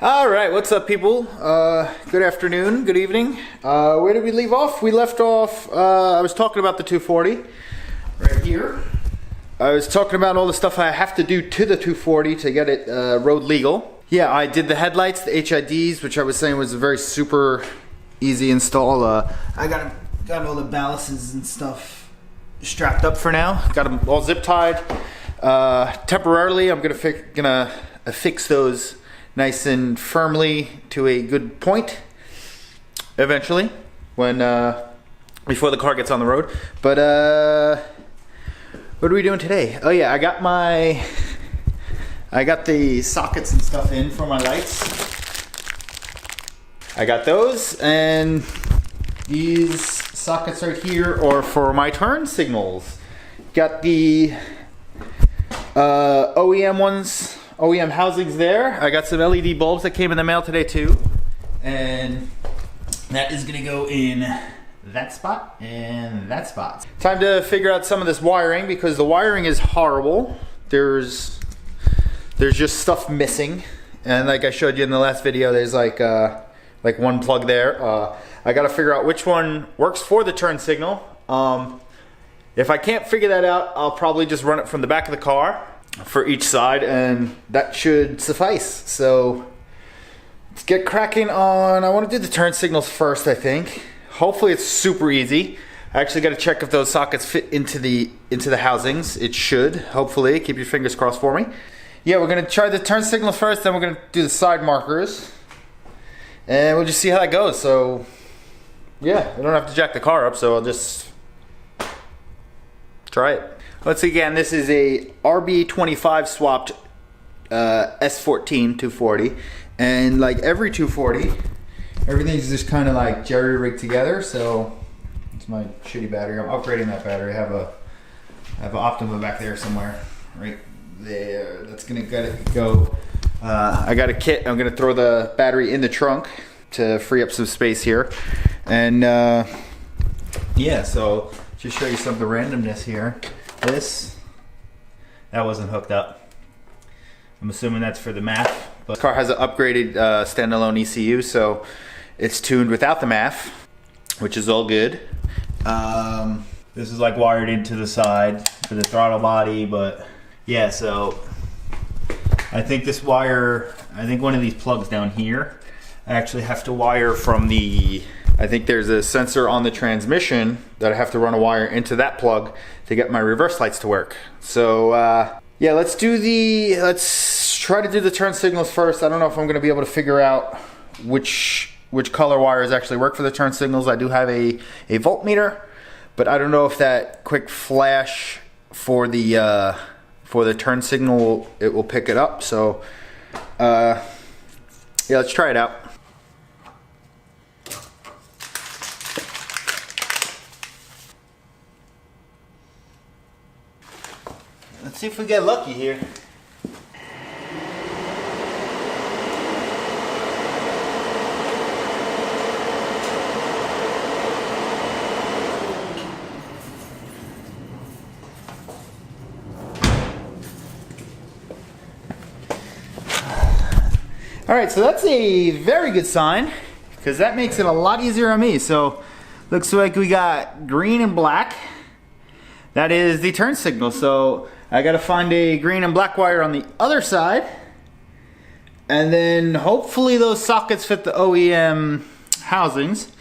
Alright, what's up people? Good afternoon, good evening. Where did we leave off? We left off, I was talking about the 240 right here. I was talking about all the stuff I have to do to the 240 to get it road legal. Yeah, I did the headlights, the HIDs, which I was saying was a very super easy install. I got all the ballasts and stuff strapped up for now. Got them all zip tied. Temporarily, I'm gonna fix those nice and firmly to a good point eventually when before the car gets on the road. But what are we doing today? Oh yeah, I got the sockets and stuff in for my lights. I got those, and these sockets right here are for my turn signals. Got the OEM ones, OEM housings there. I got some LED bulbs that came in the mail today too, and that is gonna go in that spot and that spot. Time to figure out some of this wiring because the wiring is horrible. There's just stuff missing, and like I showed you in the last video, there's like one plug there. I gotta figure out which one works for the turn signal. If I can't figure that out, I'll probably just run it from the back of the car for each side, and that should suffice. So let's get cracking on. I want to do the turn signals first, I think. Hopefully it's super easy. I actually got to check if those sockets fit into the housings. It should, hopefully. Keep your fingers crossed for me. Yeah, we're gonna try the turn signals first, then we're gonna do the side markers, and we'll just see how that goes. So yeah, I don't have to jack the car up, so I'll just try it. Let's see, again, this is a RB25 swapped S14 240, and like every 240, everything's just kind of like jerry rigged together. So it's my shitty battery. I'm upgrading that battery. I have an Optima back there somewhere, right there. That's gonna go. I got a kit. I'm gonna throw the battery in the trunk to free up some space here, and yeah. So just show you some of the randomness here. That wasn't hooked up. I'm assuming that's for the MAF. But the car has an upgraded standalone ECU, so it's tuned without the MAF, which is all good. This is like wired into the side for the throttle body, but yeah, so I think this wire, I think one of these plugs down here, I actually have to wire from the, I think there's a sensor on the transmission that I have to run a wire into that plug to get my reverse lights to work. So yeah, let's try to do the turn signals first. I don't know if I'm gonna be able to figure out which color wires actually work for the turn signals. I do have a voltmeter, but I don't know if that quick flash for the turn signal, it will pick it up. So yeah, let's try it out. Let's see if we get lucky here. All right, so that's a very good sign because that makes it a lot easier on me. So looks like we got green and black. That is the turn signal. So I gotta find a green and black wire on the other side, and then hopefully those sockets fit the OEM housings.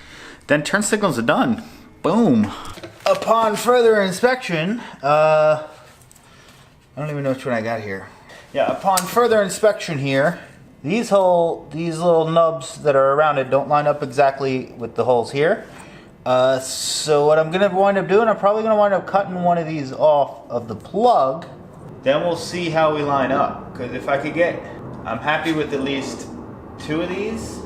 Then turn signals are done. Boom. Upon further inspection, I don't even know which one I got here. Yeah, upon further inspection here, these little nubs that are around it don't line up exactly with the holes here. So what I'm gonna wind up doing, I'm probably gonna wind up cutting one of these off of the plug. Then we'll see how we line up. Because if I could get, I'm happy with at least 2 of these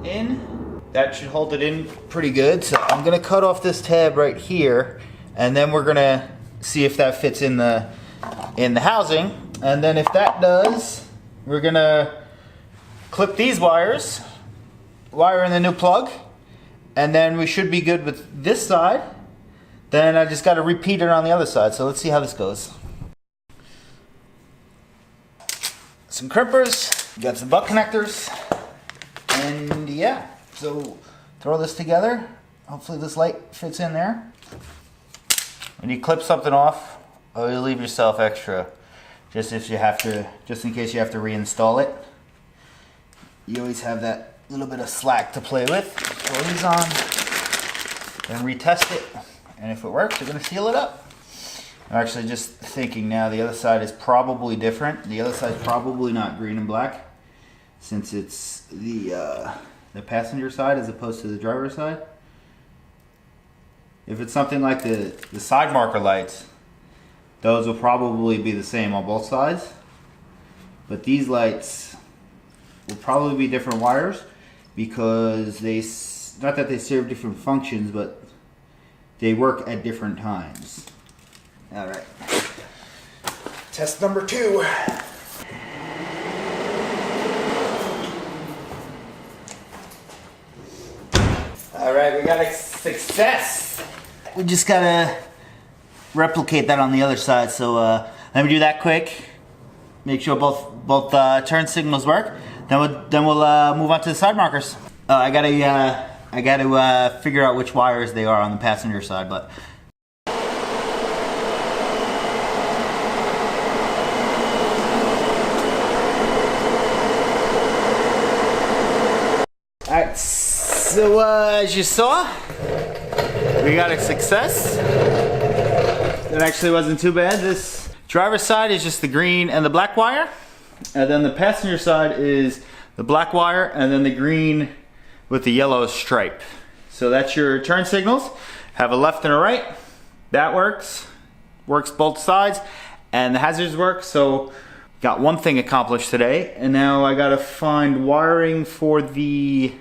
in. That should hold it in pretty good. So I'm gonna cut off this tab right here, and then we're gonna see if that fits in the housing. And then if that does, we're gonna clip these wires, wire in the new plug, and then we should be good with this side. Then I just got to repeat it on the other side. So let's see how this goes. Some crimpers, got some butt connectors. And yeah, so throw this together. Hopefully this light fits in there. When you clip something off, always leave yourself extra, just in case you have to reinstall it. You always have that little bit of slack to play with. Throw these on, then retest it, and if it works, you're gonna seal it up. I'm actually just thinking now the other side is probably different. The other side's probably not green and black, since it's the passenger side as opposed to the driver's side. If it's something like the side marker lights, those will probably be the same on both sides. But these lights will probably be different wires because not that they serve different functions, but they work at different times. All right. Test number 2. All right, we got a success. We just gotta replicate that on the other side. So let me do that quick. Make sure both turn signals work. Then we'll move on to the side markers. I gotta figure out which wires they are on the passenger side, but. Alright, so as you saw, we got a success. It actually wasn't too bad. This driver's side is just the green and the black wire, and then the passenger side is the black wire and then the green with the yellow stripe. So that's your turn signals. Have a left and a right. That works both sides, and the hazards work. So got one thing accomplished today, and now I gotta find wiring for the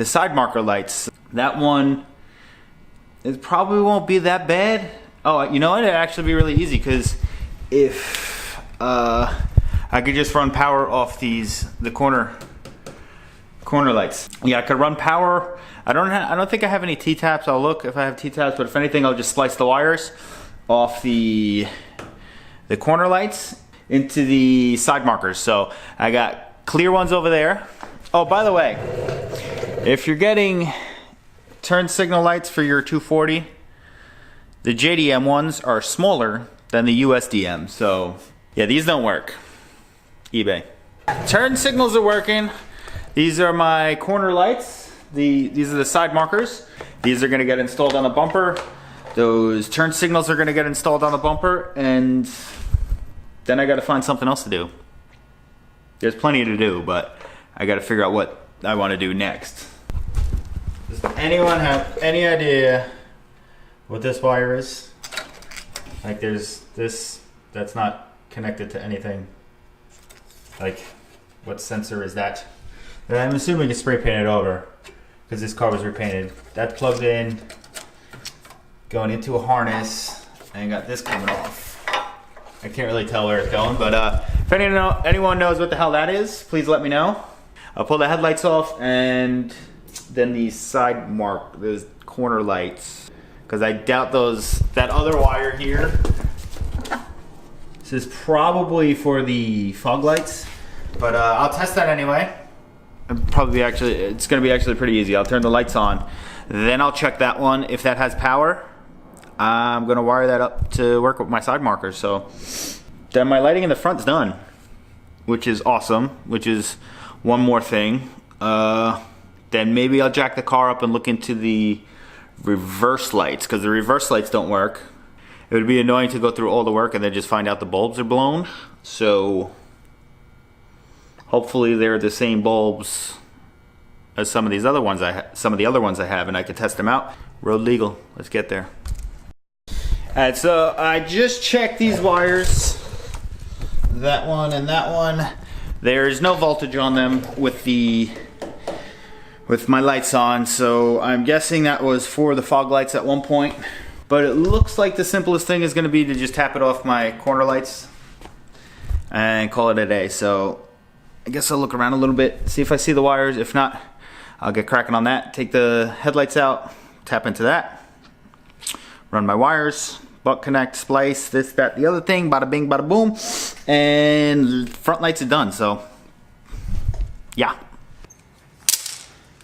side marker lights. That one, it probably won't be that bad. Oh, you know what? It'd actually be really easy, because if I could just run power off the corner lights. Yeah, I could run power. I don't think I have any T-taps. I'll look if I have T-taps, but if anything, I'll just splice the wires off the corner lights into the side markers. So I got clear ones over there. Oh, by the way, if you're getting turn signal lights for your 240, the JDM ones are smaller than the USDM. So yeah, these don't work. eBay. Turn signals are working. These are my corner lights. These are the side markers. These are gonna get installed on the bumper. Those turn signals are gonna get installed on the bumper, and then I gotta find something else to do. There's plenty to do, but I gotta figure out what I wanna do next. Does anyone have any idea what this wire is? Like, there's this that's not connected to anything. Like, what sensor is that? And I'm assuming it's spray painted over, because this car was repainted. That's plugged in, going into a harness, and got this coming off. I can't really tell where it's going, but if anyone knows what the hell that is, please let me know. I'll pull the headlights off, and then these those corner lights, because I doubt that other wire here. This is probably for the fog lights, but I'll test that anyway. It's gonna be actually pretty easy. I'll turn the lights on, then I'll check that one. If that has power, I'm gonna wire that up to work with my side markers. So then my lighting in the front's done, which is awesome, which is one more thing. Then maybe I'll jack the car up and look into the reverse lights, because the reverse lights don't work. It would be annoying to go through all the work and then just find out the bulbs are blown. So hopefully they're the same bulbs as some of the other ones I have, and I can test them out. Road legal. Let's get there. Alright, so I just checked these wires. That one and that one. There's no voltage on them with my lights on, so I'm guessing that was for the fog lights at one point. But it looks like the simplest thing is going to be to just tap it off my corner lights and call it a day. So I guess I'll look around a little bit, see if I see the wires. If not, I'll get cracking on that. Take the headlights out, tap into that, run my wires, butt connect, splice, this, that, the other thing, bada bing, bada boom, and front lights are done. So yeah.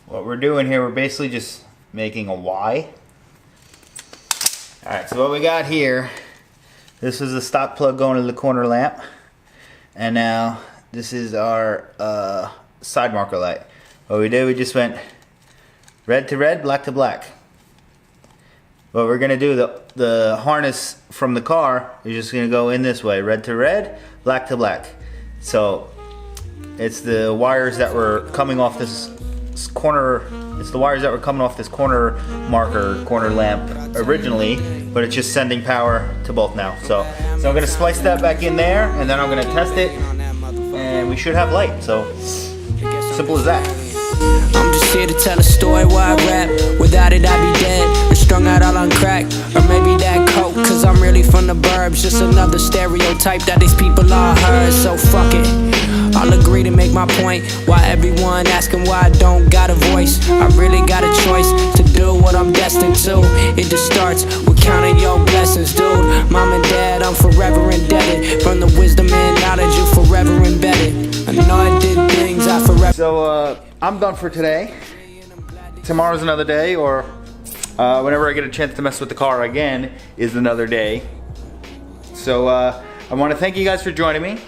what we're doing here, we're basically just making a Y. Alright, so what we got here, this is the stop plug going to the corner lamp. And now this is our side marker light. What we did, we just went red to red, black to black. What we're gonna do, the harness from the car is just gonna go in this way, red to red, black to black. So it's the wires that were coming off this corner. It's the wires that were coming off this corner marker, corner lamp originally, but it's just sending power to both now. So I'm gonna splice that back in there, and then I'm gonna test it, and we should have light. So simple as that. I'm just here to tell a story while I rap. Without it I'd be dead, or strung out all on crack. Or maybe that coke, cause I'm really from the burbs. Just another stereotype that these people all heard. So fuck it, I'll agree to make my point. Why everyone asking why I don't got a voice. I really got a choice to do what I'm destined to. It just starts with counting your blessings, dude. Mom and dad, I'm forever indebted. From the wisdom and knowledge you forever embedded. I know I did things I forever. So I'm done for today. Tomorrow's another day, or whenever I get a chance to mess with the car again is another day. So I want to thank you guys for joining me.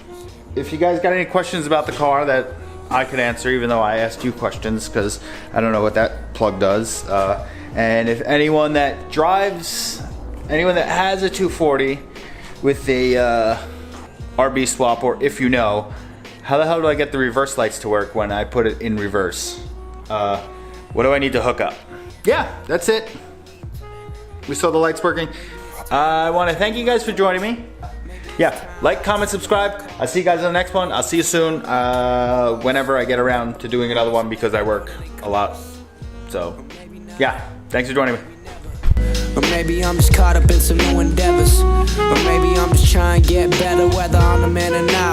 If you guys got any questions about the car that I could answer, even though I asked you questions, because I don't know what that plug does. And if anyone that drives, anyone that has a 240 with a RB swap, or if you know, how the hell do I get the reverse lights to work when I put it in reverse? What do I need to hook up? Yeah, that's it. We saw the lights working. I want to thank you guys for joining me. Yeah, like, comment, subscribe. I'll see you guys in the next one. I'll see you soon, whenever I get around to doing another one, because I work a lot. So, yeah, thanks for joining me. Or maybe I'm just caught up in some new endeavors. Or maybe I'm just trying to get better, whether I'm a man or not.